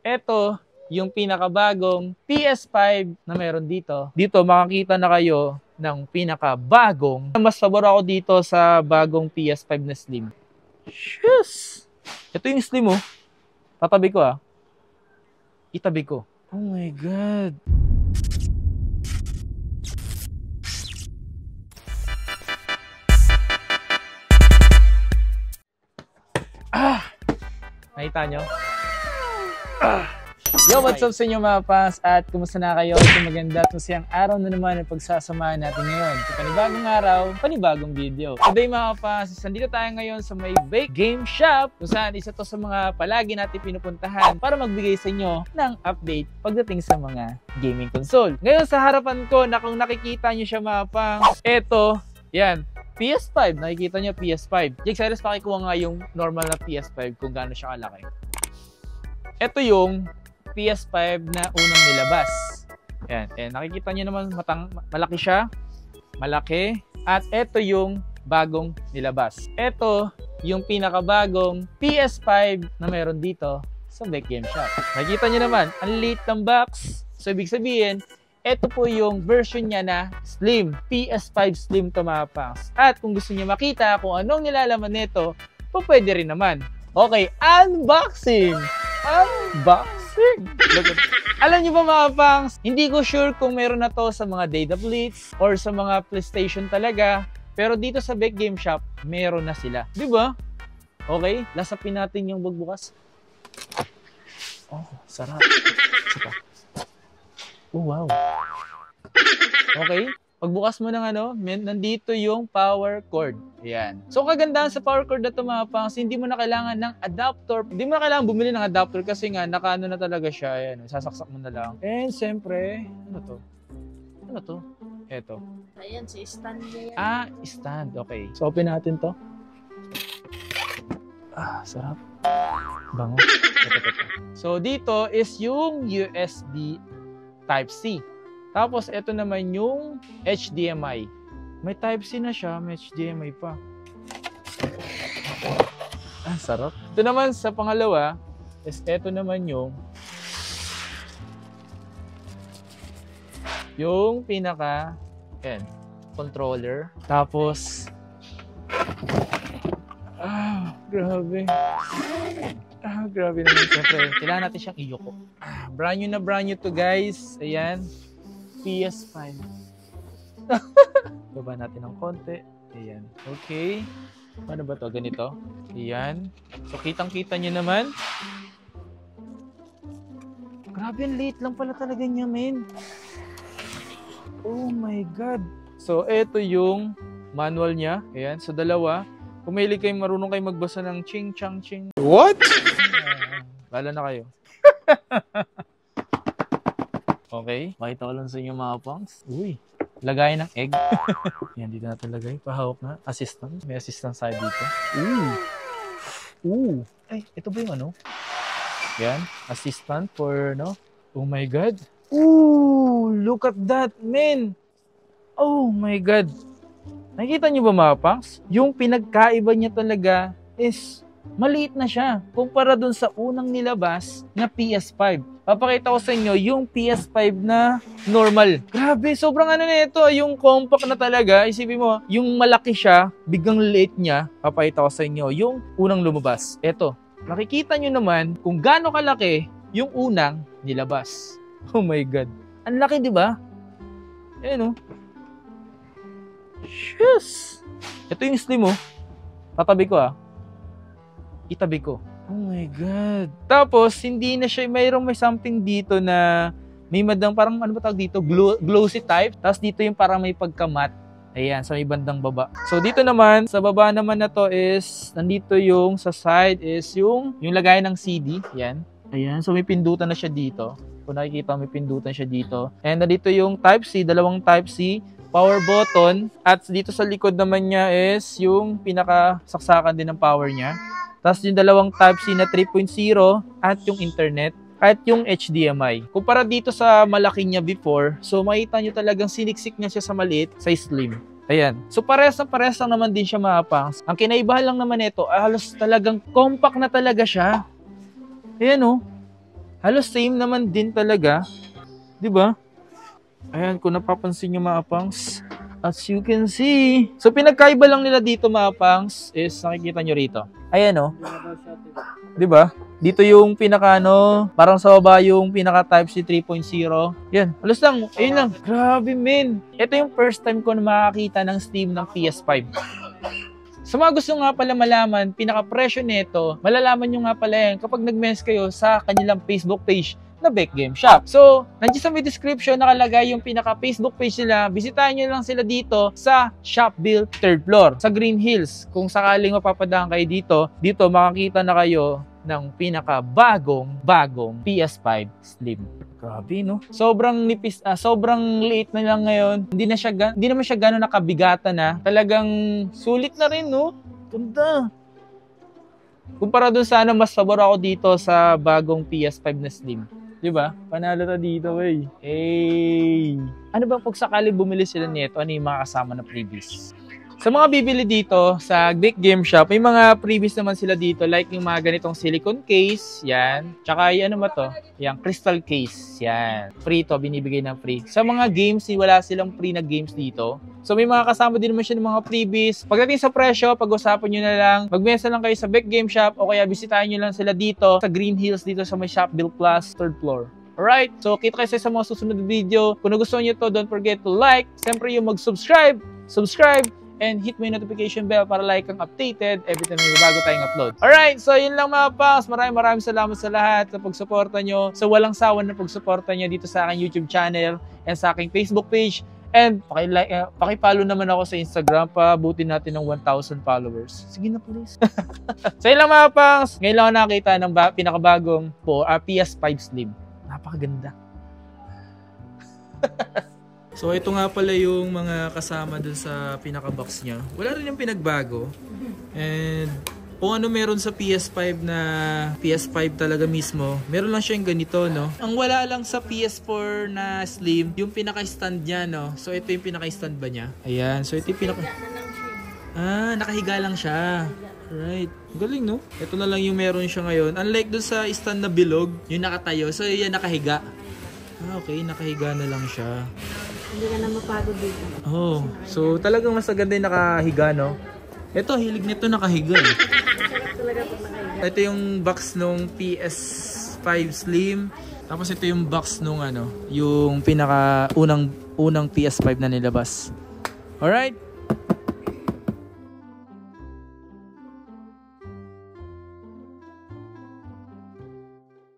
Ito yung pinakabagong PS5 na meron dito. Dito makakita na kayo ng pinakabagong. Mas pabor ako dito sa bagong PS5 na Slim. Yes! Ito yung Slim oh. Tatabi ko ah. Itabi ko. Oh my God. Nakita nyo? Yo, what's up sa inyo mga fans? At kumusta na kayo? Ito maganda at masayang araw na naman ang pagsasamahan natin ngayon. Sa panibagong araw, panibagong video. Today mga fans, nandito tayo ngayon sa may Bake Game Shop kung saan isa to sa mga palagi natin pinupuntahan para magbigay sa inyo ng update pagdating sa mga gaming console. Ngayon sa harapan ko, na kung nakikita nyo siya mga fans, eto, yan. PS5, nakikita nyo PS5. Jake Cyrus, pakikuha nga yung normal na PS5 kung gaano siya kalaki. Ito yung PS5 na unang nilabas. Yan, nakikita nyo naman malaki siya. Malaki. At ito yung bagong nilabas. Ito yung pinakabagong PS5 na meron dito sa Bake Game Shop. Nakikita nyo naman, ang liit ng box. So, ibig sabihin, ito po yung version niya na Slim. PS5 Slim to mga pangs. At kung gusto niyo makita kung anong nilalaman nito, po pwede rin naman. Okay, unboxing! Unboxing! Alam niyo ba mga pangs, hindi ko sure kung meron na to sa mga Data Blitz or sa mga PlayStation talaga. Pero dito sa Bake Game Shop, meron na sila. Di ba? Okay, lasapin natin yung bugbukas. Oh, sarap. Saka. Oh, wow. Okay. Pagbukas mo ng nandito yung power cord. Ayan. So, kagandahan sa power cord na ito mga pangs, hindi mo na kailangan ng adapter. Hindi mo na kailangan bumili ng adapter kasi nga, nakaano na talaga siya. Ayan. Sasaksak mo na lang. And, siyempre, ano to? Ano to? Eto. Ayan, si stand niya yan. Ah, stand. Okay. So, open natin to. Ah, sarap. Bango. Ito. So, dito is yung USB Type-C. Tapos, ito naman yung HDMI. May Type-C na siya, may HDMI pa. Ah, sarap. Ito naman sa pangalawa, is ito naman yung pinaka, controller. Tapos, grabe. Grabe naman. Siyempre, kailangan natin siyang iyoko. Brand new to guys. Ayan. PS5. Baba natin ng konti. Ayan. Okay. Paano ba to? Ganito. Ayan. So, kitang-kita nyo naman. Grabe, ang liit lang pala talaga niya, men. Oh my God. So, eto yung manual niya. Ayan. So, dalawa. Kung mahilig kayo, marunong kayo magbasa ng ching, chang, ching. What? Bala na kayo. Okay. Makita ko lang sa inyo mga pangs. Uy. Lagay ng egg. Yan, dito natin lagay. Pahawak na. Assistant. May assistant side dito. Ooh. Ay, ito ba yung Yan. Assistant for, Oh my God. Ooh. Look at that, man. Oh my God. Nakikita niyo ba mga pangs? Yung pinagkaiba niya talaga is maliit na siya kumpara dun sa unang nilabas na PS5. Papakita ko sa inyo yung PS5 na normal. Grabe, sobrang na ito. Yung compact na talaga. Isipin mo, yung malaki siya, biglang liit niya. Papakita ko sa inyo yung unang lumabas. Eto, nakikita nyo naman kung gaano kalaki yung unang nilabas. Oh my God. Ang laki, di ba? Ayan, Yes! Ito yung Slim, Tatabi ko, Itabi ko. Oh my God. Tapos, hindi na siya, may something dito na may parang ano ba tawag dito? Glossy type. Tapos dito yung parang may pagkamat. Ayan, sa may bandang baba. So, dito naman, sa baba naman na to is, nandito yung sa side is yung lagayan ng CD. Yan. Ayan, so may pindutan na siya dito. Kung nakikita, may pindutan siya dito. And nandito yung Type-C, dalawang Type-C. Power button. At dito sa likod naman niya is yung pinakasaksakan din ng power niya. Tapos yung dalawang Type-C na 3.0 at yung internet at yung HDMI. Kumpara dito sa malaki niya before, so makita nyo talagang siniksik niya siya sa maliit, sa Slim. Ayan. So parehas lang naman din siya mga pangs. Ang kinaibahan lang naman ito, halos talagang compact na talaga siya. Ayan Halos same naman din talaga. 'Di ba? Ayan, kung napapansin nyo mga pangs, as you can see. So, pinagkaiba lang nila dito mga pangs is, nakikita nyo rito. Ayan o. Diba? Dito yung pinaka parang sa baba yung pinaka Type-C 3.0. Yan, alas lang. Ayun lang. Grabe men. Ito yung first time ko na makakita ng Steam ng PS5. Sa mga gusto nga pala malaman, pinaka-presyo nito, malalaman nyo nga pala yan kapag nag-message kayo sa kanilang Facebook page na Beck Game Shop. So, nandiyan sa may description nakalagay yung pinaka-Facebook page nila. Bisitahin nyo lang sila dito sa Shopville 3rd floor, sa Green Hills. Kung sakaling mapapadaan kayo dito makakita na kayo ng pinaka-bagong PS5 Slim. Grabe, no? Sobrang nipis, sobrang liit na lang ngayon. Hindi naman siya gano'n nakabigatan na. Talagang sulit na rin, no? Ganda. Kumpara dun sa mas pabor ako dito sa bagong PS5 na Slim. Diba? Panalo ta dito, wey. Hey! Ano ba pag sakali bumili sila nito? Ano yung mga kasama na freebies? Sa mga bibili dito sa Beck Game Shop, may mga freebies naman sila dito like yung mga ganitong silicone case, yan. Tsaka yung ano ba to? Yung crystal case, yan. Free to, binibigay ng free. Sa mga games, wala silang free na games dito. So may mga kasama din naman siya ng mga freebies. Pagdating sa presyo, pag-usapan nyo na lang. Mag-mesa lang kayo sa Beck Game Shop o kaya bisitahin nyo lang sila dito sa Green Hills dito sa may Shopville Plus 3rd floor. Alright, so kita kayo sa mga susunod na video. Kung nagustuhan nyo to, don't forget to like. Siyempre yung mag-subscribe, and hit mo yung notification bell para like kang updated every time may bago tayong upload. Alright, so yun lang mga pangs. Maraming salamat sa lahat sa pagsuporta nyo. Sa walang sawan na pagsuporta nyo dito sa aking YouTube channel and sa aking Facebook page. And paki-follow naman ako sa Instagram pa butin natin ng 1,000 followers. Sige na please. So yun lang mga pangs. Ngayon lang ako nakakita ng pinakabagong PS5 Slim. Napakaganda. So ito nga pala yung mga kasama dun sa pinaka-box niya. Wala rin yung pinagbago. And kung ano meron sa PS5 na PS5 talaga mismo, meron lang siya yung ganito, no? Ang wala lang sa PS4 na Slim, yung pinaka-stand niya, no? So ito yung pinaka-stand ba niya? Ayan, so ito yung nakahiga lang siya. Right. Galing, no? Ito na lang yung meron siya ngayon. Unlike dun sa stand na bilog, yung nakatayo. So yan, nakahiga. Okay, nakahiga na lang siya. Hindi ka na mapagod dito. Oh, so talagang mas maganda yung nakahiga, no? Ito, hilig nito nakahiga eh. Ito yung box nung PS5 Slim. Tapos ito yung box nung yung pinaka unang PS5 na nilabas. Alright?